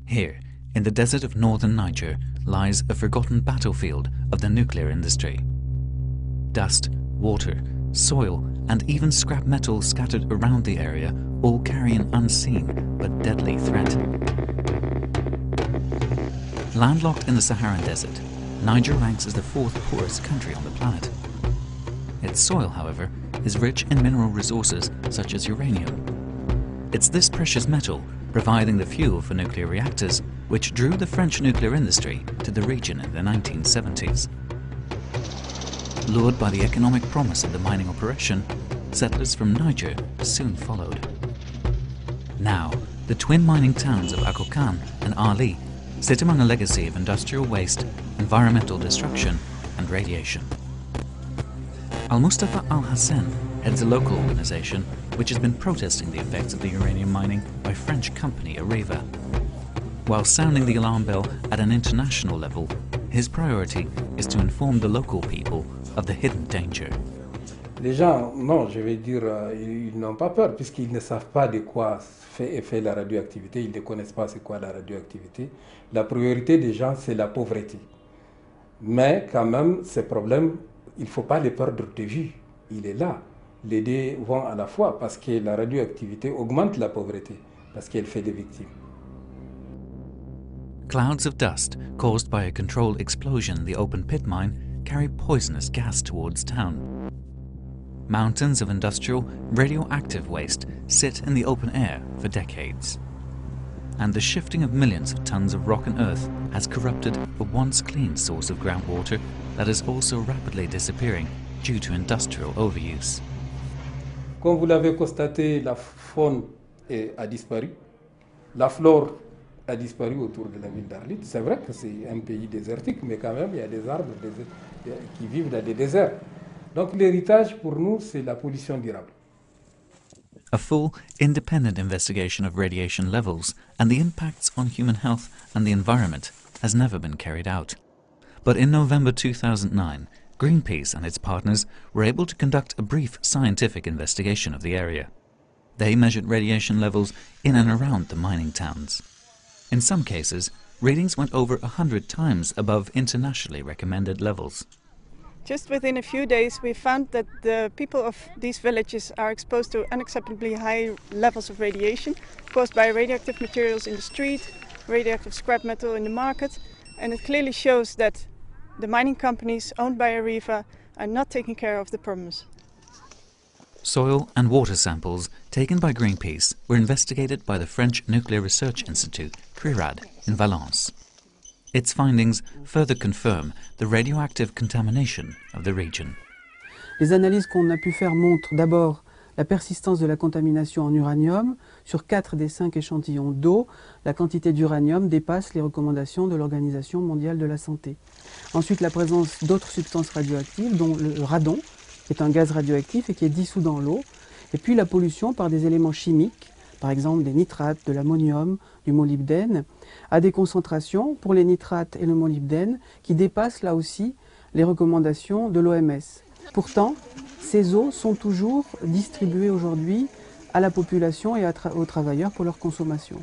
Here, in the desert of northern Niger, lies a forgotten battlefield of the nuclear industry. Dust, water, soil, and even scrap metal scattered around the area all carry an unseen but deadly threat. Landlocked in the Saharan desert, Niger ranks as the fourth poorest country on the planet. Its soil, however, is rich in mineral resources such as uranium. It's this precious metal providing the fuel for nuclear reactors which drew the French nuclear industry to the region in the 1970s. Lured by the economic promise of the mining operation, settlers from Niger soon followed. Now, the twin mining towns of Akokan and Ali sit among a legacy of industrial waste, environmental destruction, and radiation. Al-Mustafa Al-Hassan heads a local organization which has been protesting the effects of the uranium mining by French company Areva. While sounding the alarm bell at an international level, his priority is to inform the local people of the hidden danger. Les gens, non, je vais dire, ils n'ont pas peur puisqu'ils ne savent pas de quoi est fait la radioactivité, ils ne connaissent pas c'est quoi la radioactivité. La priorité des gens, c'est la pauvreté. Mais quand même, ces problèmes, il ne faut pas les perdre de vue. Il est là. Les deux vont à la fois parce que la radioactivité augmente la pauvreté, parce qu'elle fait des victimes. Clouds of dust caused by a controlled explosion in the open pit mine carry poisonous gas towards town. Mountains of industrial, radioactive waste sit in the open air for decades. And the shifting of millions of tons of rock and earth has corrupted a once clean source of groundwater that is also rapidly disappearing due to industrial overuse. Comme vous l'avez constaté, la faune a disparu, la flore a disparu autour de la ville d'Arlit. C'est vrai que c'est un pays désertique, mais quand même il y a des arbres qui vivent dans des déserts. Donc l'héritage pour nous, c'est la pollution durable. A full, independent investigation of radiation levels and the impacts on human health and the environment has never been carried out. But in November 2009, Greenpeace and its partners were able to conduct a brief scientific investigation of the area. They measured radiation levels in and around the mining towns. In some cases, readings went over 100 times above internationally recommended levels. Just within a few days, we found that the people of these villages are exposed to unacceptably high levels of radiation caused by radioactive materials in the street, radioactive scrap metal in the market, and it clearly shows that the mining companies owned by Areva are not taking care of the problems. Soil and water samples taken by Greenpeace were investigated by the French Nuclear Research Institute, CRIRAD, in Valence. Its findings further confirm the radioactive contamination of the region. Les analyses qu'on a pu faire montrent d'abord la persistance de la contamination en uranium. Sur 4 des 5 échantillons d'eau, la quantité d'uranium dépasse les recommandations de l'Organisation mondiale de la santé. Ensuite, la présence d'autres substances radioactives, dont le radon, qui est un gaz radioactif et qui est dissous dans l'eau. Et puis la pollution par des éléments chimiques, par exemple des nitrates, de l'ammonium, du molybdène, à des concentrations pour les nitrates et le molybdène qui dépassent là aussi les recommandations de l'OMS. Pourtant, ces eaux sont toujours distribuées aujourd'hui à la population et aux travailleurs pour leur consommation.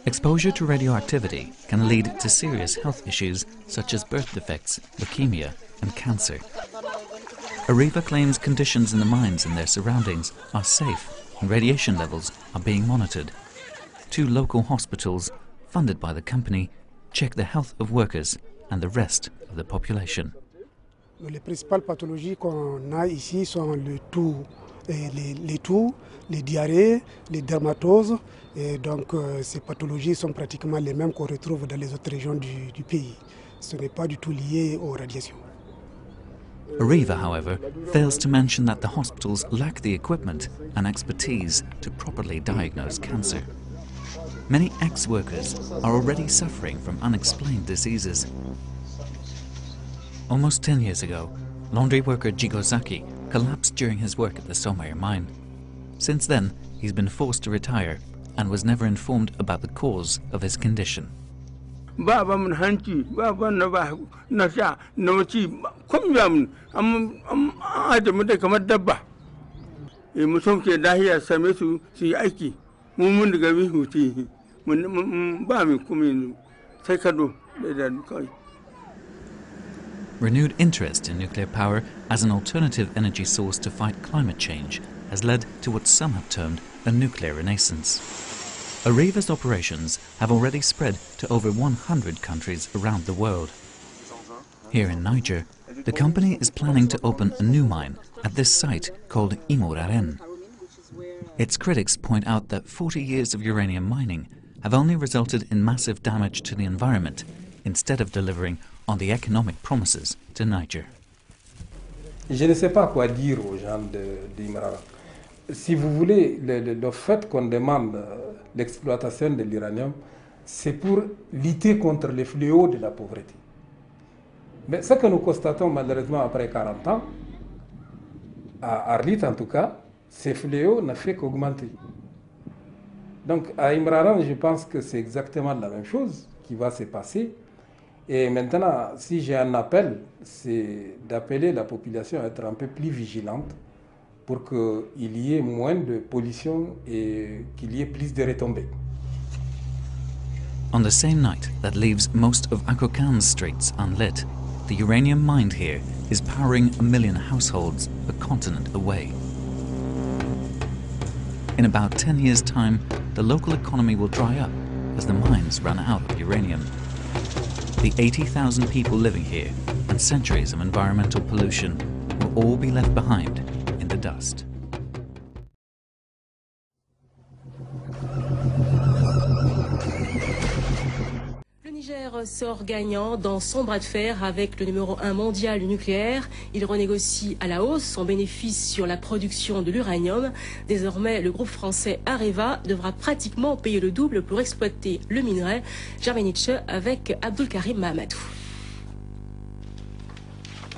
Exposure to radioactivity can lead to serious health issues such as birth defects, leukemia, and cancer. Areva claims conditions in the mines and their surroundings are safe and radiation levels are being monitored. 2 local hospitals, funded by the company, check the health of workers and the rest of the population. Les principales pathologies qu'on a ici sont le toux, les diarrhées, les dermatoses. Et donc ces pathologies sont pratiquement les mêmes qu'on retrouve dans les autres régions du pays. Ce n'est pas du tout lié aux radiations. Areva, however, fails to mention that the hospitals lack the equipment and expertise to properly diagnose cancer. Many ex-workers are already suffering from unexplained diseases. Almost 10 years ago, laundry worker Jigozaki collapsed during his work at the Somair mine. Since then, he's been forced to retire and was never informed about the cause of his condition. Renewed interest in nuclear power as an alternative energy source to fight climate change has led to what some have termed a nuclear renaissance. Areva's operations have already spread to over 100 countries around the world. Here in Niger, the company is planning to open a new mine at this site called Imuraren. Its critics point out that 40 years of uranium mining have only resulted in massive damage to the environment instead of delivering on the economic promises to Niger. Je ne sais pas quoi dire aux gens d'Imuraren. Si vous voulez, le fait qu'on demande l'exploitation de l'uranium, c'est pour lutter contre les fléaux de la pauvreté. Mais ce que nous constatons malheureusement après 40 ans, à Arlit en tout cas, ces fléaux n'ont fait qu'augmenter. Donc à Imuraren, je pense que c'est exactement la même chose qui va se passer. Et maintenant, si j'ai un appel, c'est d'appeler la population à être un peu plus vigilante pour qu'il y ait moins de pollution et qu'il y ait plus de retombées. On the same night that leaves most of Akokan's streets unlit, the uranium mined here is powering 1 million households a continent away. In about 10 years' time, the local economy will dry up as the mines run out of uranium. The 80,000 people living here and centuries of environmental pollution will all be left behind in the dust. Le Niger sort gagnant dans son bras de fer avec le numéro 1 mondial du nucléaire. Il renégocie à la hausse son bénéfice sur la production de l'uranium. Désormais, le groupe français Areva devra pratiquement payer le double pour exploiter le minerai. Germaniche avec Abdul Karim Mahamadou.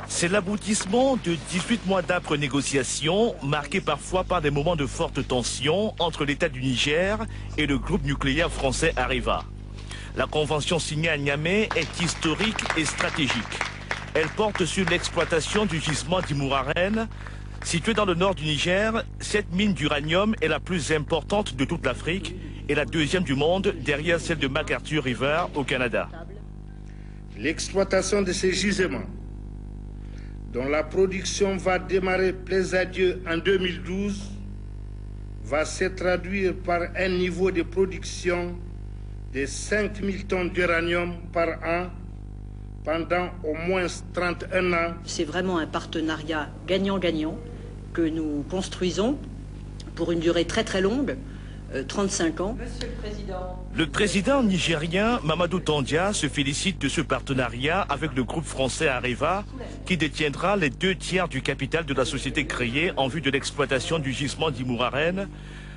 C'est l'aboutissement de 18 mois d'âpres négociations, marqués parfois par des moments de forte tension entre l'État du Niger et le groupe nucléaire français Areva. La convention signée à Niamey est historique et stratégique. Elle porte sur l'exploitation du gisement d'Imuraren. Située dans le nord du Niger, cette mine d'uranium est la plus importante de toute l'Afrique et la deuxième du monde derrière celle de McArthur River au Canada. L'exploitation de ces gisements, dont la production va démarrer plaise à Dieu en 2012, va se traduire par un niveau de production de 5000 tonnes d'uranium par an pendant au moins 31 ans. C'est vraiment un partenariat gagnant-gagnant que nous construisons pour une durée très très longue, 35 ans. Monsieur le Président. Le président nigérien Mamadou Tandia se félicite de ce partenariat avec le groupe français Areva qui détiendra les 2 tiers du capital de la société créée en vue de l'exploitation du gisement d'Imuraren,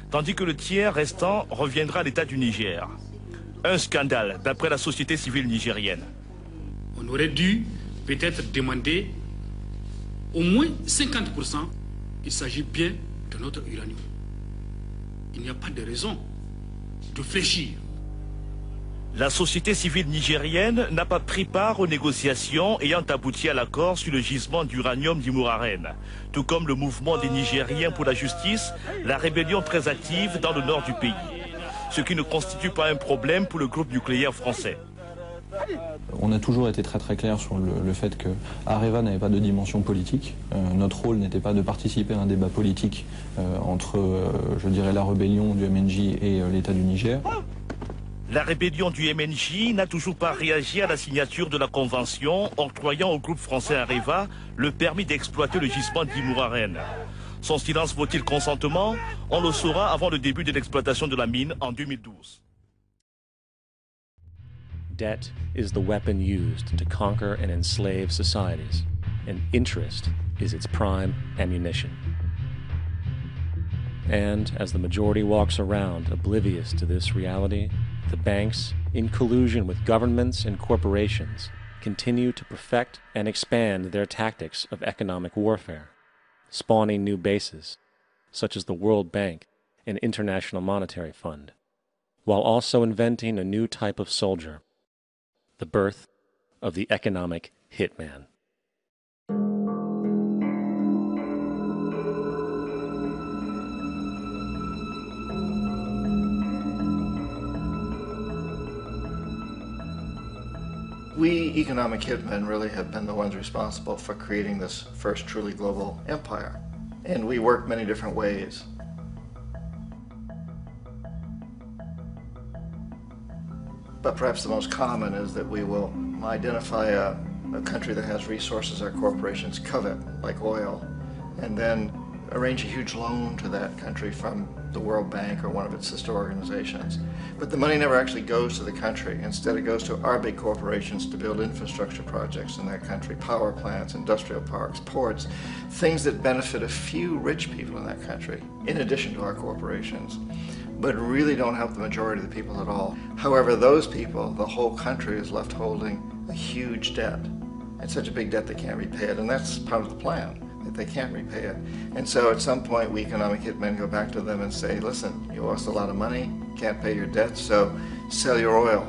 tandis que le tiers restant reviendra à l'État du Niger. Un scandale, d'après la société civile nigérienne. On aurait dû peut-être demander au moins 50%. Il s'agit bien de notre uranium. Il n'y a pas de raison de fléchir. La société civile nigérienne n'a pas pris part aux négociations ayant abouti à l'accord sur le gisement d'uranium d'Imuraren, tout comme le mouvement des Nigériens pour la justice, la rébellion très active dans le nord du pays. Ce qui ne constitue pas un problème pour le groupe nucléaire français. On a toujours été très très clair sur le fait que Areva n'avait pas de dimension politique. Notre rôle n'était pas de participer à un débat politique entre, je dirais, la rébellion du MNJ et l'État du Niger. La rébellion du MNJ n'a toujours pas réagi à la signature de la convention octroyant au groupe français Areva le permis d'exploiter le gisement d'Imuraren. Son silence vaut-il consentement? On le saura avant le début de l'exploitation de la mine en 2012. Debt is the weapon used to conquer and enslave societies, and interest is its prime ammunition. And as the majority walks around oblivious to this reality, the banks, in collusion with governments and corporations, continue to perfect and expand their tactics of economic warfare, spawning new bases, such as the World Bank and International Monetary Fund, while also inventing a new type of soldier, the birth of the economic hitman. We economic hitmen really have been the ones responsible for creating this first truly global empire. And we work many different ways. But perhaps the most common is that we will identify a country that has resources our corporations covet, like oil, and then arrange a huge loan to that country from the World Bank or one of its sister organizations. But the money never actually goes to the country. Instead, it goes to our big corporations to build infrastructure projects in that country, power plants, industrial parks, ports, things that benefit a few rich people in that country, in addition to our corporations, but really don't help the majority of the people at all. However, those people, the whole country is left holding a huge debt. It's such a big debt they can't repay it, and that's part of the plan, that they can't repay it. And so at some point, we economic hitmen go back to them and say, listen, you owe us a lot of money, can't pay your debt, so sell your oil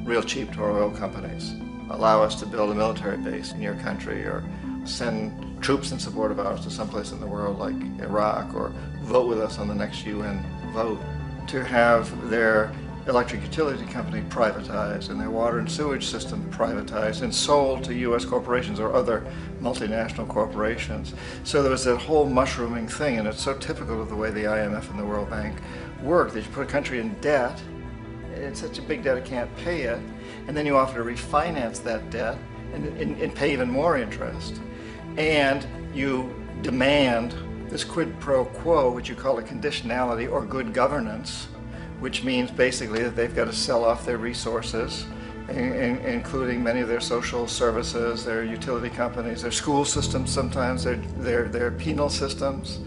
real cheap to our oil companies. Allow us to build a military base in your country, or send troops in support of ours to someplace in the world like Iraq, or vote with us on the next UN vote. To have their electric utility company privatized and their water and sewage system privatized and sold to U.S. corporations or other multinational corporations. So there was that whole mushrooming thing, and it's so typical of the way the IMF and the World Bank work, that you put a country in debt, it's such a big debt it can't pay it, and then you offer to refinance that debt and pay even more interest. And you demand this quid pro quo, which you call a conditionality or good governance, which means basically that they've got to sell off their resources, including many of their social services, their utility companies, their school systems sometimes, their penal systems,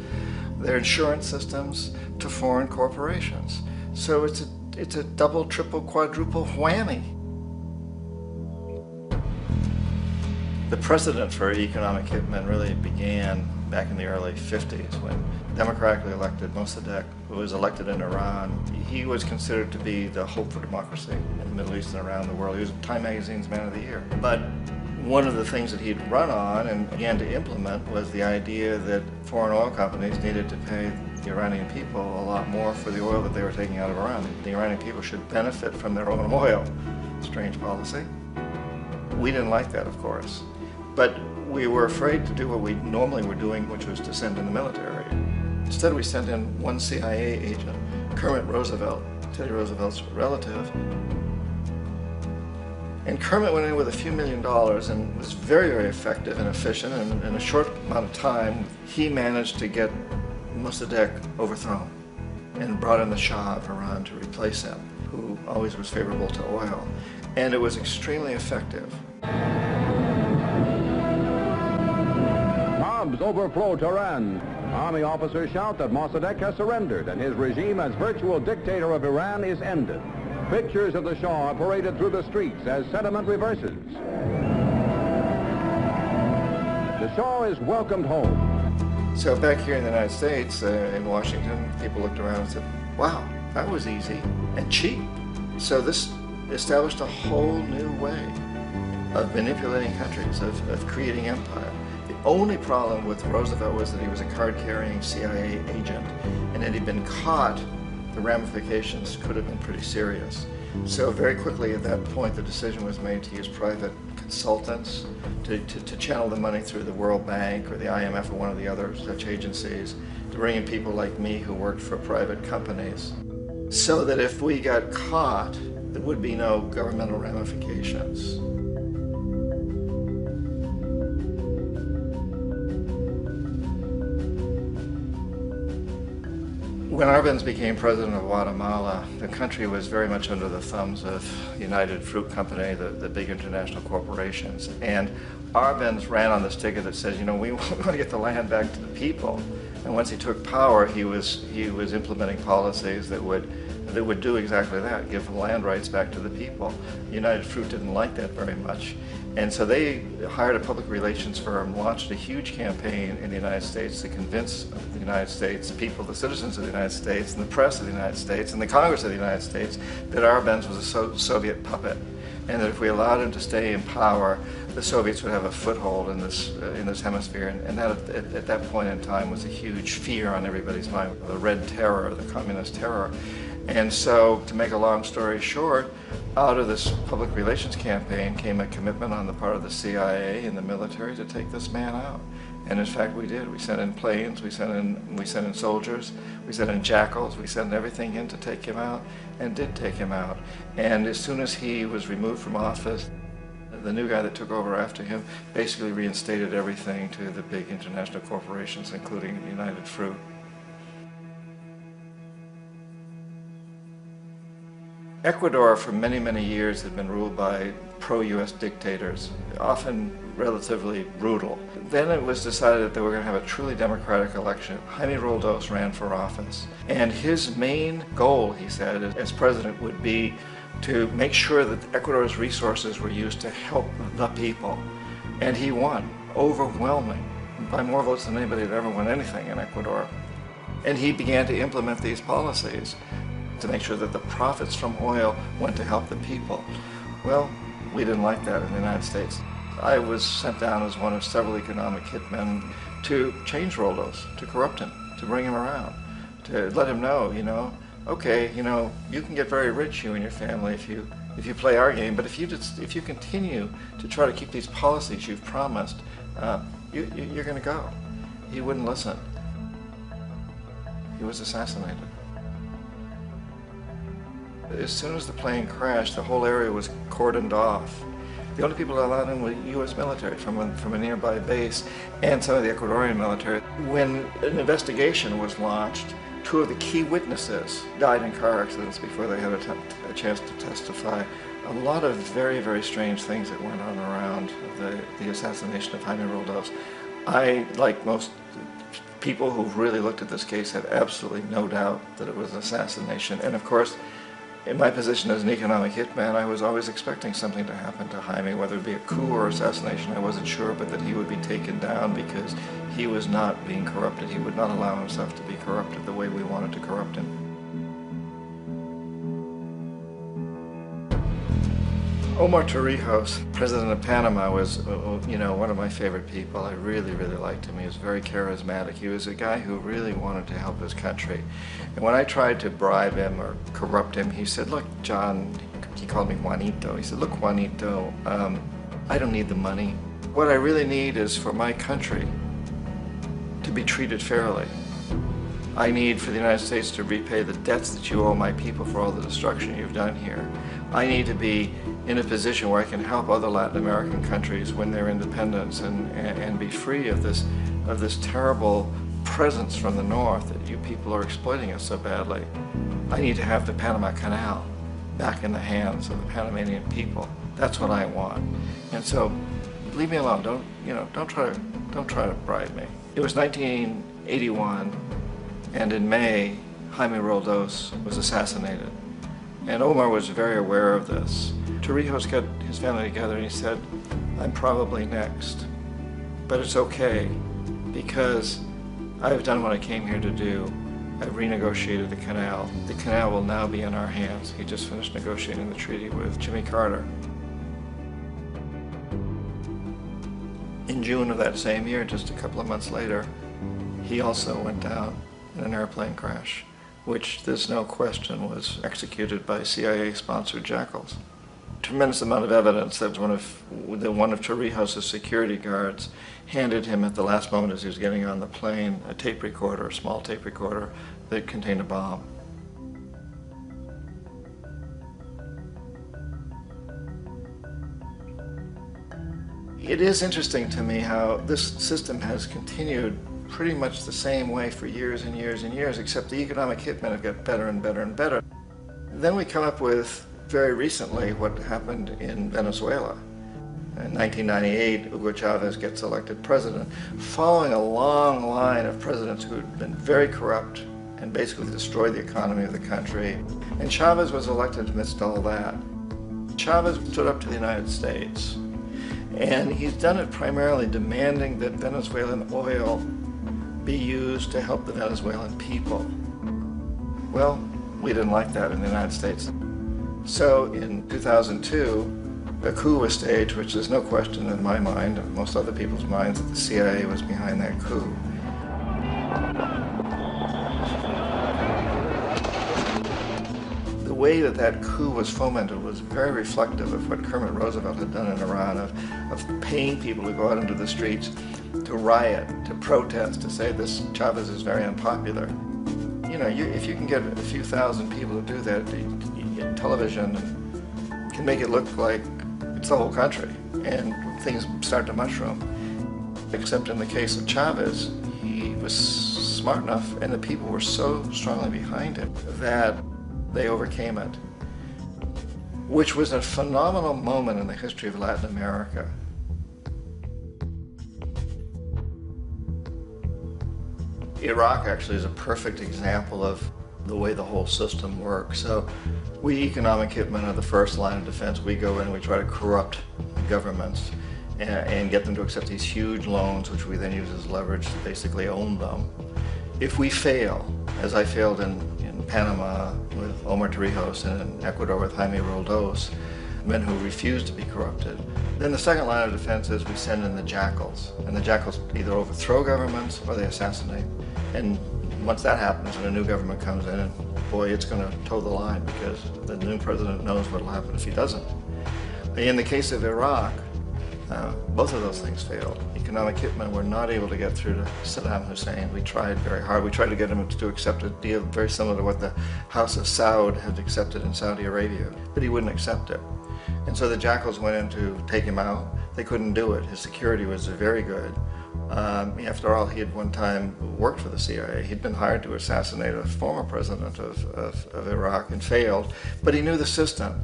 their insurance systems, to foreign corporations. So it's a double, triple, quadruple whammy. The precedent for economic hitmen really began back in the early 50s when democratically elected Mossadegh, who was elected in Iran, he was considered to be the hope for democracy in the Middle East and around the world. He was Time Magazine's Man of the Year. But one of the things that he'd run on and began to implement was the idea that foreign oil companies needed to pay the Iranian people a lot more for the oil that they were taking out of Iran. The Iranian people should benefit from their own oil. Strange policy. We didn't like that, of course. But we were afraid to do what we normally were doing, which was to send in the military. Instead, we sent in one CIA agent, Kermit Roosevelt, Teddy Roosevelt's relative. And Kermit went in with a few $1 million and was very, very effective and efficient. And in a short amount of time, he managed to get Mossadegh overthrown and brought in the Shah of Iran to replace him, who always was favorable to oil. And it was extremely effective. Bombs overflow Tehran. Army officers shout that Mossadegh has surrendered and his regime as virtual dictator of Iran is ended. Pictures of the Shah are paraded through the streets as sentiment reverses. The Shah is welcomed home. So back here in the United States, in Washington, people looked around and said, wow, that was easy and cheap. So this established a whole new way of manipulating countries, of creating empire. The only problem with Roosevelt was that he was a card-carrying CIA agent, and had he been caught, the ramifications could have been pretty serious. So very quickly at that point, the decision was made to use private consultants to channel the money through the World Bank or the IMF or one of the other such agencies, to bring in people like me who worked for private companies, so that if we got caught, there would be no governmental ramifications. When Arbenz became president of Guatemala, the country was very much under the thumbs of United Fruit Company, the big international corporations. And Arbenz ran on this ticket that says, you know, we want to get the land back to the people. And once he took power, he was implementing policies that would do exactly that, give land rights back to the people. United Fruit didn't like that very much. And so they hired a public relations firm, launched a huge campaign in the United States to convince the United States people, the citizens of the United States, and the press of the United States, and the Congress of the United States, that Arbenz was a Soviet puppet, and that if we allowed him to stay in power, the Soviets would have a foothold in this hemisphere. And that, at that point in time, was a huge fear on everybody's mind, the Red Terror, the Communist Terror. And so, to make a long story short, Out of this public relations campaign came a commitment on the part of the CIA and the military to take this man out. And in fact, we did. We sent in planes, we sent in soldiers, we sent in jackals, we sent everything in to take him out, and did take him out. And as soon as he was removed from office, the new guy that took over after him basically reinstated everything to the big international corporations, including United Fruit. Ecuador for many, many years had been ruled by pro-US dictators, often relatively brutal. Then it was decided that they were going to have a truly democratic election. Jaime Roldos ran for office, and his main goal, he said, as president would be to make sure that Ecuador's resources were used to help the people. And he won, overwhelming, by more votes than anybody had ever won anything in Ecuador. And he began to implement these policies to make sure that the profits from oil went to help the people. Well, we didn't like that in the United States. I was sent down as one of several economic hitmen to change Roldos, to corrupt him, to bring him around, to let him know, okay, you can get very rich, you and your family, if you play our game, but if you continue to try to keep these policies you've promised, you're going to go. He wouldn't listen. He was assassinated. As soon as the plane crashed, the whole area was cordoned off. The only people allowed in were U.S. military from a nearby base and some of the Ecuadorian military. When an investigation was launched, 2 of the key witnesses died in car accidents before they had a chance to testify. A lot of very, very strange things that went on around the assassination of Jaime Roldos. I, like most people who've really looked at this case, have absolutely no doubt that it was an assassination. And of course, in my position as an economic hitman, I was always expecting something to happen to Jaime, whether it be a coup or assassination, I wasn't sure, but that he would be taken down because he was not being corrupted. He would not allow himself to be corrupted the way we wanted to corrupt him. Omar Torrijos, president of Panama, was, one of my favorite people. I really, really liked him. He was very charismatic. He was a guy who really wanted to help his country. And when I tried to bribe him or corrupt him, he said, look, John, he called me Juanito. He said, look, Juanito, I don't need the money. What I really need is for my country to be treated fairly. I need for the United States to repay the debts that you owe my people for all the destruction you've done here. I need to be in a position where I can help other Latin American countries win their independence and be free of this terrible presence from the north that you people are exploiting us so badly. I need to have the Panama Canal back in the hands of the Panamanian people. That's what I want. And so, leave me alone. Don't try to bribe me. It was 1981, and in May, Jaime Roldos was assassinated. And Omar was very aware of this. Torrijos got his family together and he said, I'm probably next, but it's okay because I've done what I came here to do. I've renegotiated the canal. The canal will now be in our hands. He just finished negotiating the treaty with Jimmy Carter. In June of that same year, just a couple of months later, he also went down in an airplane crash, which there's no question was executed by CIA-sponsored jackals. Tremendous amount of evidence that one of Torrijos' security guards handed him at the last moment as he was getting on the plane a tape recorder, a small tape recorder that contained a bomb. It is interesting to me how this system has continued pretty much the same way for years and years and years, except the economic hitmen have got better and better and better. Then we come up with, very recently, what happened in Venezuela. In 1998, Hugo Chavez gets elected president, following a long line of presidents who had been very corrupt and basically destroyed the economy of the country. And Chavez was elected amidst all that. Chavez stood up to the United States, and he's done it primarily demanding that Venezuelan oil be used to help the Venezuelan people. Well, we didn't like that in the United States. So in 2002, a coup was staged, which there's no question in my mind, and most other people's minds, that the CIA was behind that coup. The way that that coup was fomented was very reflective of what Kermit Roosevelt had done in Iran, of paying people to go out into the streets, to riot, to protest, to say this Chavez is very unpopular. You know, if you can get a few thousand people to do that, television can make it look like it's the whole country, and things start to mushroom. Except in the case of Chavez, he was smart enough, and the people were so strongly behind him that they overcame it, which was a phenomenal moment in the history of Latin America. Iraq actually is a perfect example of the way the whole system works. So we economic hitmen are the first line of defense. We go in and we try to corrupt governments and get them to accept these huge loans, which we then use as leverage to basically own them. If we fail, as I failed in Panama with Omar Torrijos and in Ecuador with Jaime Roldos, men who refuse to be corrupted, then the second line of defense is we send in the jackals. And the jackals either overthrow governments or they assassinate. And once that happens and a new government comes in, and boy, it's going to toe the line because the new president knows what will happen if he doesn't. In the case of Iraq, both of those things failed. Economic hitmen were not able to get through to Saddam Hussein. We tried very hard. We tried to get him to accept a deal very similar to what the House of Saud had accepted in Saudi Arabia, but he wouldn't accept it. And so the jackals went in to take him out. They couldn't do it. His security was very good. After all, he had one time worked for the CIA. He'd been hired to assassinate a former president of Iraq and failed, but he knew the system.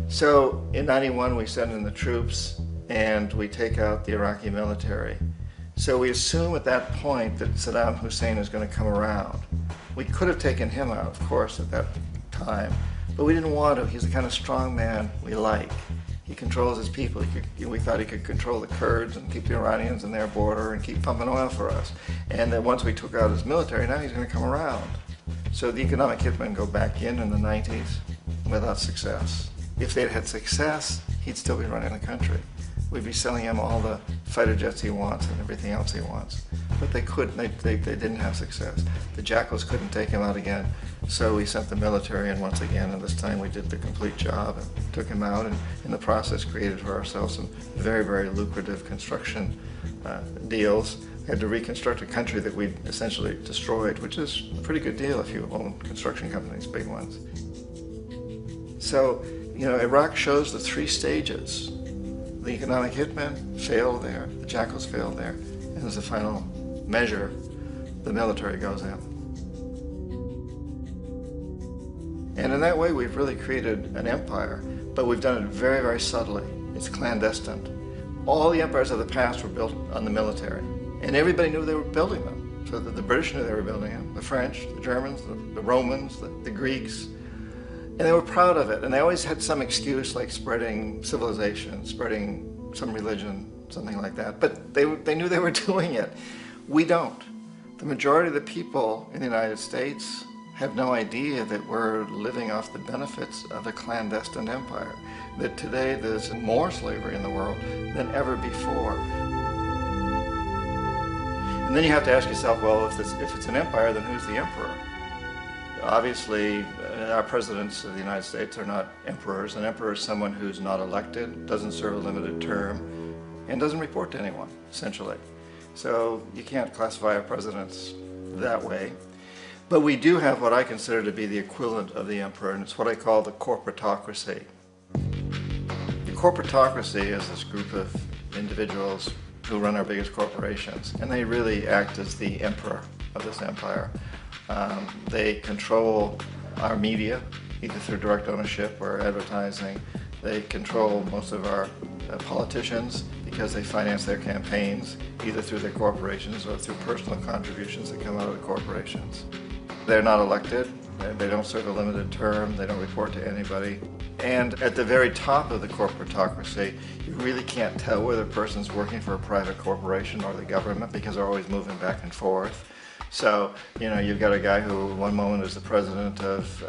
So in '91, we send in the troops and we take out the Iraqi military. So we assume at that point that Saddam Hussein is going to come around. We could have taken him out, of course, at that time, but we didn't want to. He's the kind of strong man we like. He controls his people. We thought he could control the Kurds and keep the Iranians in their border and keep pumping oil for us. And then once we took out his military, now he's going to come around. So the economic hitmen go back in the 90s without success. If they'd had success, he'd still be running the country. We'd be selling him all the fighter jets he wants and everything else he wants. But they couldn't, they didn't have success. The jackals couldn't take him out again, so we sent the military in once again, and this time we did the complete job and took him out, and in the process created for ourselves some very, very lucrative construction deals. We had to reconstruct a country that we'd essentially destroyed, which is a pretty good deal if you own construction companies, big ones. So, you know, Iraq shows the three stages. The economic hitmen failed there, the jackals failed there, and as a final measure, the military goes in. And in that way, we've really created an empire, but we've done it very, very subtly. It's clandestine. All the empires of the past were built on the military, and everybody knew they were building them. So the British knew they were building them, the French, the Germans, the Romans, the Greeks. And they were proud of it, and they always had some excuse like spreading civilization, spreading some religion, something like that. But they knew they were doing it. We don't. The majority of the people in the United States have no idea that we're living off the benefits of a clandestine empire, that today there's more slavery in the world than ever before. And then you have to ask yourself, well, if it's an empire, then who's the emperor? Obviously, our presidents of the United States are not emperors. An emperor is someone who's not elected, doesn't serve a limited term, and doesn't report to anyone, essentially. So you can't classify our presidents that way. But we do have what I consider to be the equivalent of the emperor, and it's what I call the corporatocracy. The corporatocracy is this group of individuals who run our biggest corporations, and they really act as the emperor of this empire. They control our media, either through direct ownership or advertising. They control most of our politicians because they finance their campaigns, either through their corporations or through personal contributions that come out of the corporations. They're not elected, they don't serve a limited term, they don't report to anybody. And at the very top of the corporatocracy, you really can't tell whether a person's working for a private corporation or the government because they're always moving back and forth. So, you know, you've got a guy who one moment is the president of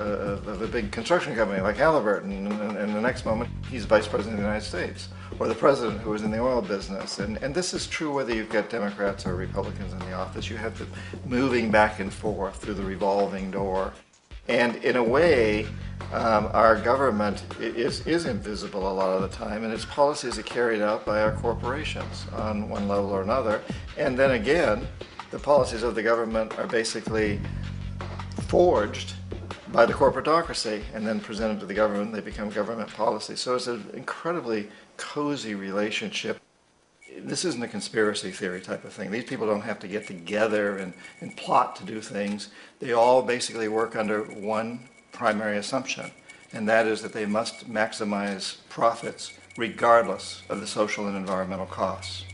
a big construction company like Halliburton, and the next moment he's vice president of the United States, or the president who is in the oil business. And this is true whether you've got Democrats or Republicans in the office. You have the moving back and forth through the revolving door. And in a way, Our government is invisible a lot of the time, and its policies are carried out by our corporations on one level or another. And then again, the policies of the government are basically forged by the corporatocracy and then presented to the government. They become government policy. So it's an incredibly cozy relationship. This isn't a conspiracy theory type of thing. These people don't have to get together and plot to do things. They all basically work under one primary assumption, and that is that they must maximize profits regardless of the social and environmental costs.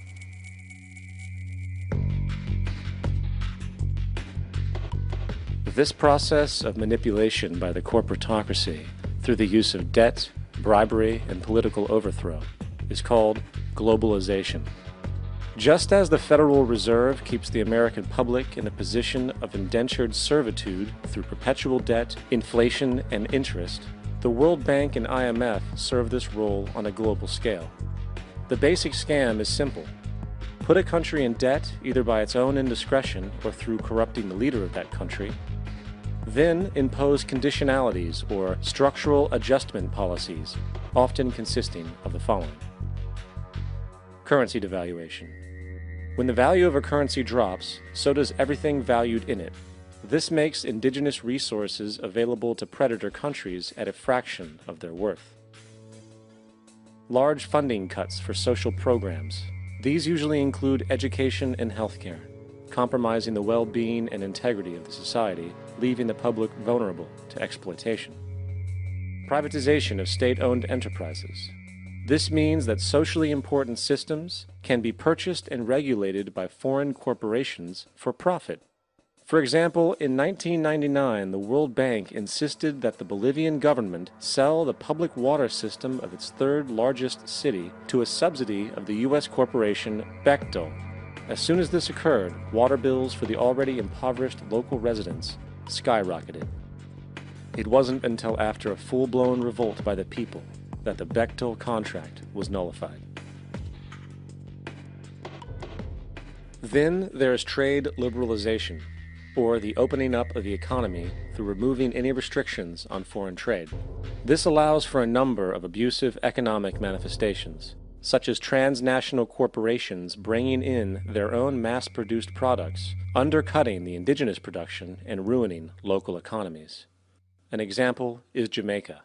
This process of manipulation by the corporatocracy through the use of debt, bribery, and political overthrow is called globalization. Just as the Federal Reserve keeps the American public in a position of indentured servitude through perpetual debt, inflation, and interest, the World Bank and IMF serve this role on a global scale. The basic scam is simple. Put a country in debt either by its own indiscretion or through corrupting the leader of that country, then impose conditionalities or structural adjustment policies, often consisting of the following. Currency devaluation. When the value of a currency drops, so does everything valued in it. This makes indigenous resources available to predator countries at a fraction of their worth. Large funding cuts for social programs. These usually include education and healthcare, compromising the well-being and integrity of the society, leaving the public vulnerable to exploitation. Privatization of state-owned enterprises. This means that socially important systems can be purchased and regulated by foreign corporations for profit. For example, in 1999, the World Bank insisted that the Bolivian government sell the public water system of its third largest city to a subsidy of the U.S. corporation Bechtel. As soon as this occurred, water bills for the already impoverished local residents skyrocketed. It wasn't until after a full-blown revolt by the people that the Bechtel contract was nullified. Then there is trade liberalization, or the opening up of the economy through removing any restrictions on foreign trade. This allows for a number of abusive economic manifestations, such as transnational corporations bringing in their own mass-produced products, undercutting the indigenous production and ruining local economies. An example is Jamaica,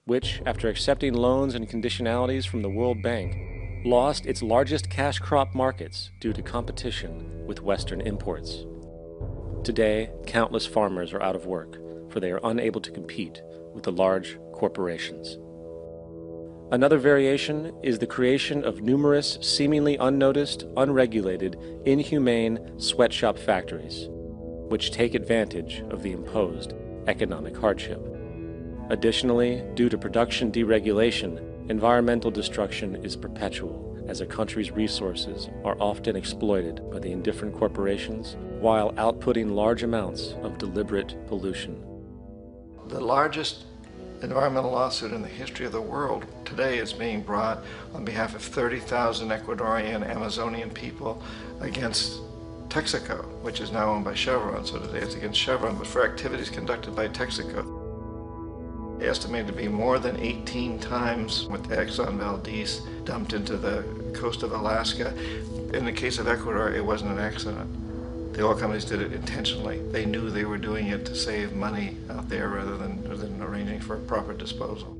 which, after accepting loans and conditionalities from the World Bank, lost its largest cash crop markets due to competition with Western imports. Today, countless farmers are out of work, for they are unable to compete with the large corporations. Another variation is the creation of numerous, seemingly unnoticed, unregulated, inhumane sweatshop factories, which take advantage of the imposed economic hardship. Additionally, due to production deregulation, environmental destruction is perpetual, as a country's resources are often exploited by the indifferent corporations while outputting large amounts of deliberate pollution. The largest environmental lawsuit in the history of the world today is being brought on behalf of 30,000 Ecuadorian Amazonian people against Texaco, which is now owned by Chevron. So today it's against Chevron, but for activities conducted by Texaco. Estimated to be more than 18 times what the Exxon Valdez dumped into the coast of Alaska. In the case of Ecuador, it wasn't an accident. The oil companies did it intentionally. They knew they were doing it to save money out there rather than arranging for proper disposal.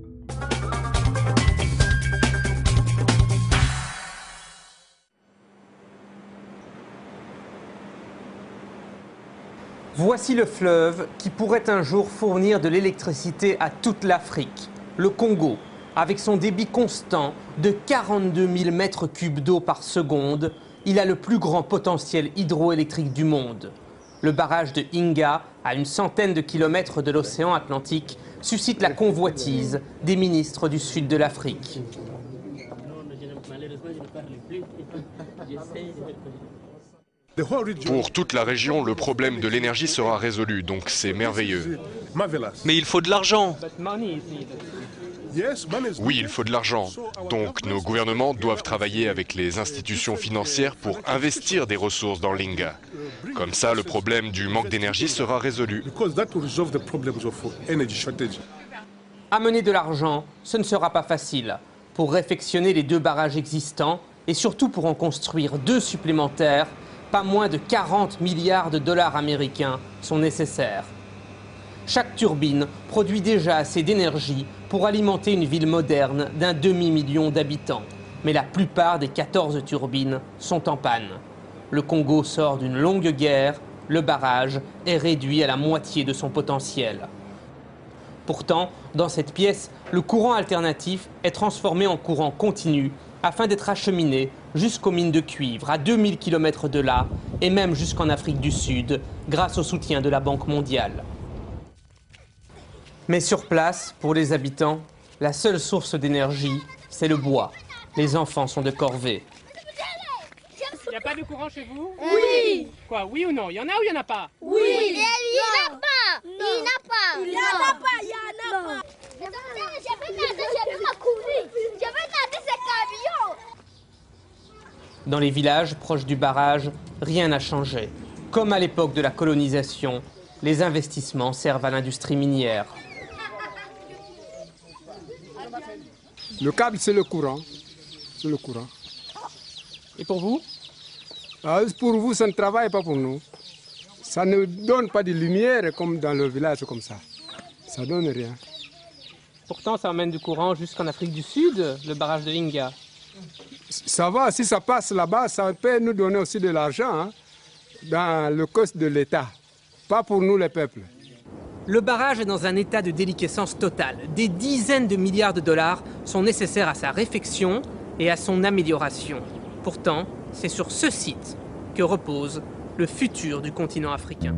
Voici le fleuve qui pourrait un jour fournir de l'électricité à toute l'Afrique, le Congo, avec son débit constant de 42 000 mètres cubes d'eau par seconde. Il a le plus grand potentiel hydroélectrique du monde. Le barrage de Inga, à une centaine de kilomètres de l'océan Atlantique, suscite la convoitise des ministres du sud de l'Afrique. Pour toute la région, le problème de l'énergie sera résolu, donc c'est merveilleux. Mais il faut de l'argent. Oui, il faut de l'argent. Donc nos gouvernements doivent travailler avec les institutions financières pour investir des ressources dans l'Inga. Comme ça, le problème du manque d'énergie sera résolu. Amener de l'argent, ce ne sera pas facile. Pour réfectionner les 2 barrages existants, et surtout pour en construire 2 supplémentaires, pas moins de 40 milliards de dollars américains sont nécessaires. Chaque turbine produit déjà assez d'énergie pour alimenter une ville moderne d'un demi-million d'habitants. Mais la plupart des 14 turbines sont en panne. Le Congo sort d'une longue guerre, le barrage est réduit à la moitié de son potentiel. Pourtant, dans cette pièce, le courant alternatif est transformé en courant continu afin d'être acheminé jusqu'aux mines de cuivre à 2000 km de là et même jusqu'en Afrique du Sud grâce au soutien de la Banque mondiale. Mais sur place, pour les habitants, la seule source d'énergie, c'est le bois. Les enfants sont de corvée. Il n'y a pas de courant chez vous? Oui. Quoi, oui ou non? Il y en a ou il n'y en a pas? Oui. Il n'y en a pas. Il n'y en a pas. Il n'y en a pas. Il n'y en a pas. Je vais ma courir. Je vais nader ce camion. Dans les villages proches du barrage, rien n'a changé. Comme à l'époque de la colonisation, les investissements servent à l'industrie minière. Le câble, c'est le courant. C'est le courant. Et pour vous? Pour vous, ça ne travaille pas pour nous. Ça ne donne pas de lumière comme dans le village comme ça. Ça ne donne rien. Pourtant, ça emmène du courant jusqu'en Afrique du Sud, le barrage de Inga. Ça va, si ça passe là-bas, ça peut nous donner aussi de l'argent dans le coste de l'État. Pas pour nous, les peuples. Le barrage est dans un état de déliquescence totale. Des dizaines de milliards de dollars sont nécessaires à sa réfection et à son amélioration. Pourtant, c'est sur ce site que repose le futur du continent africain.